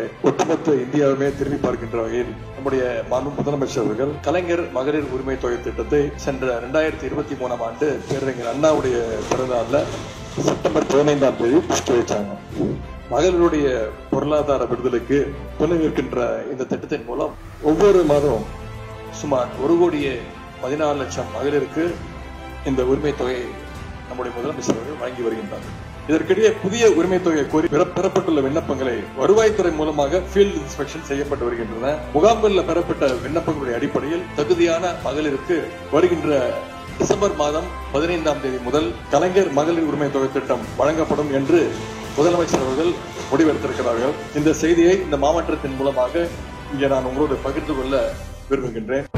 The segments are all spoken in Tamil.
நாளிலே ஒட்டுமொத்த இந்தியாவுமே திரும்பி பார்க்கின்ற வகையில் நம்முடைய மாண்பு முதலமைச்சர் அவர்கள் கலைஞர் மகளிர் உரிமை தொகை திட்டத்தை சென்ற 2023 ஆண்டு பேரறிஞர் அண்ணாவுடைய பிறந்தநாள்ல செப்டம்பர் 15ஆம் தேதி புஷ்டி வச்சாங்க. மகளிருடைய பொருளாதார விடுதலைக்கு துணை நிற்கின்ற இந்த திட்டத்தின் மூலம் ஒவ்வொரு மாதமும் சுமார் 1,14,00,000 மகளிருக்கு இந்த உரிமை தொகை நம்முடைய முதலமைச்சர் அவர்கள் வழங்கி வருகின்றார்கள். இதற்கிடையே புதிய உரிமை தொகை கோரி பெறப்பட்டுள்ள விண்ணப்பங்களை வருவாய்த்துறை மூலமாக ஃபீல்ட் இன்ஸ்பெக்ஷன் செய்யப்பட்டு வருகின்றன. முகாம்களில் பெறப்பட்ட விண்ணப்பங்களுடைய அடிப்படையில் தகுதியான மகளிருக்கு வருகின்ற டிசம்பர் மாதம் 15ஆம் தேதி முதல் கலைஞர் மகளிர் உரிமை தொகை திட்டம் வழங்கப்படும் என்று முதலமைச்சர் அவர்கள் முடிவெடுத்திருக்கிறார்கள். இந்த செய்தியை இந்த மாவட்டத்தின் மூலமாக இங்கே நான் உங்களோடு பகிர்ந்து கொள்ள விரும்புகின்றேன்.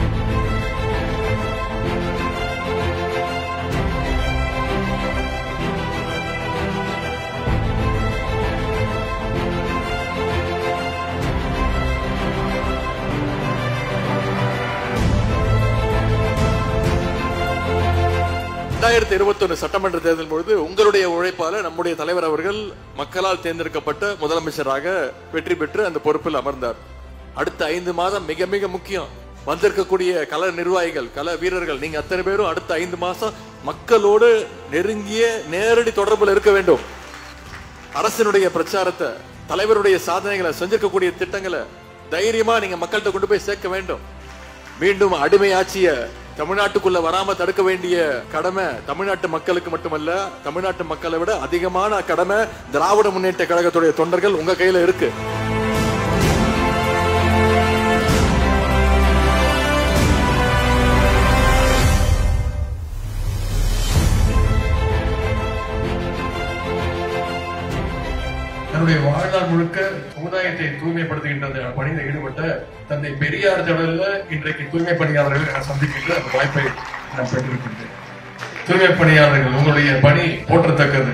சட்டமன்ற தேர்தல் பொழுது உங்களுடைய உழைப்பால நம்முடைய தலைவர் அவர்கள் மக்களால் தேர்ந்தெடுக்கப்பட்ட முதலமைச்சராக வெற்றி பெற்று அந்த பொறுப்பில் அமர்ந்தார். அடுத்த 5 மாதம் மிக மிக முக்கியம். வந்திருக்கக்கூடிய கள நிர்வாகிகள், கள வீரர்கள், நீங்க அத்தனை பேரும் அடுத்த 5 மாசம் மக்களோடு நெருங்கிய நேரடி தொடர்புல இருக்க வேண்டும். அரசினுடைய பிரச்சாரத்தை, தலைவருடைய சாதனைகளை, செஞ்சிருக்கக்கூடிய திட்டங்களை தைரியமா நீங்க மக்கள்கிட்ட கொண்டு போய் சேர்க்க வேண்டும். மீண்டும் அடிமை ஆட்சிய தமிழ்நாட்டுக்குள்ள வராம தடுக்க வேண்டிய கடமை தமிழ்நாட்டு மக்களுக்கு மட்டுமல்ல, தமிழ்நாட்டு மக்களை விட அதிகமான கடமை திராவிட முன்னேற்ற கழகத்துடைய தொண்டர்கள் உங்க கையில இருக்கு. தன்னுடைய வாழ்நாள் முழுக்க சமுதாயத்தை தூய்மைப்படுத்துகின்ற பணியில் ஈடுபட்ட தந்தை பெரியார் திடல்ல இன்றைக்கு தூய்மை பணியாளர்கள் சந்திக்கின்ற அந்த வாய்ப்பை நான் பெற்றிருக்கின்றேன். தூய்மை பணியாளர்கள் உங்களுடைய பணி போற்றத்தக்கது.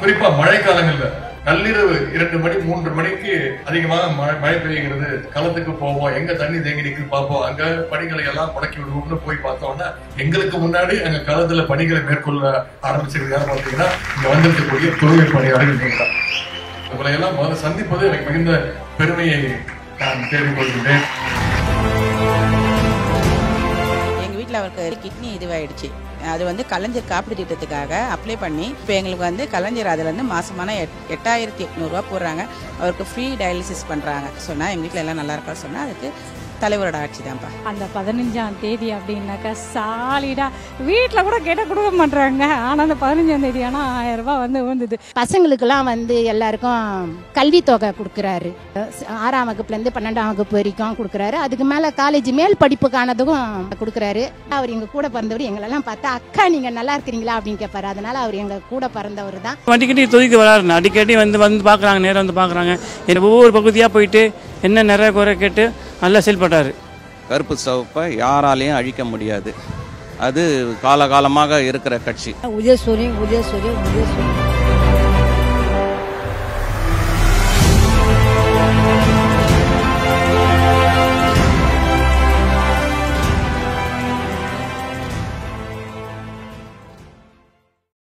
குறிப்பா மழை காலங்கள்ல நள்ளிரவு 2 மணி 3 மணிக்கு அதிகமாக மழை பெய்கிறது, களத்துக்கு போவோம், எங்க தண்ணி தேங்கி நிற்கு பார்ப்போம், அங்க பணிகளை எல்லாம் முடக்கி விடுவோம்னு போய் பார்த்தோம்னா எங்களுக்கு முன்னாடி அங்க களத்துல பணிகளை மேற்கொள்ள ஆரம்பிச்சிருக்காரு. பாத்தீங்கன்னா இங்க வந்திருக்கக்கூடிய தூய்மை பணியாளர்கள் நீங்க உங்களை எல்லாம் முதல்ல சந்திப்பது எனக்கு மிகுந்த பெருமையை நான் கேள்விப்பட்டிருக்கிறேன். எங்க வீட்டுல அவருக்கு கிட்னி இதுவாயிடுச்சு. அது கலைஞர் காப்பீடு திட்டத்துக்காக அப்ளை பண்ணி இப்போ எங்களுக்கு கலைஞர் அதுல மாசமான 8,800 ரூபா போடுறாங்க. அவருக்கு ஃப்ரீ டயாலிசிஸ் பண்றாங்க. சொன்னா எங்க வீட்டுல எல்லாம் நல்லா இருக்கா சொன்னா அதுக்கு தலைவரோட ஆட்சி தான்ப்பா. அந்த 15ஆம் தேதி அப்படின்னாக்கா சாலிடா வீட்டுல கூட கேட்ட கொடுக்க மாட்டாங்க. ஆனா அந்த 15ஆம் தேதி ஆனா 1000 ரூபாய் வந்தது. பசங்களுக்கெல்லாம் எல்லாருக்கும் கல்வி தொகை கொடுக்குறாரு. 6ஆம் வகுப்புல இருந்து 12ஆம் வகுப்பு வரைக்கும் கொடுக்குறாரு. அதுக்கு மேல காலேஜ் மேல் படிப்புக்கானதுக்கும் கொடுக்குறாரு. அவர் எங்க கூட பிறந்தவர். எங்களெல்லாம் பார்த்தா அக்கா நீங்க நல்லா இருக்கிறீங்களா அப்படின்னு கேட்பாரு. அதனால அவர் எங்க கூட பிறந்தவர் தான். அடிக்கடி தொகுதிக்கு வராரு. அடிக்கடி வந்து பாக்குறாங்க, நேரம் வந்து பாக்குறாங்க. ஒவ்வொரு பகுதியா போயிட்டு என்ன நிறைய குறை கேட்டு நல்லா செயல்பட்டாரு. கருப்பு சிவப்பை யாராலையும் அழிக்க முடியாது. அது காலகாலமாக இருக்கிற கட்சி. உதயசூரியன்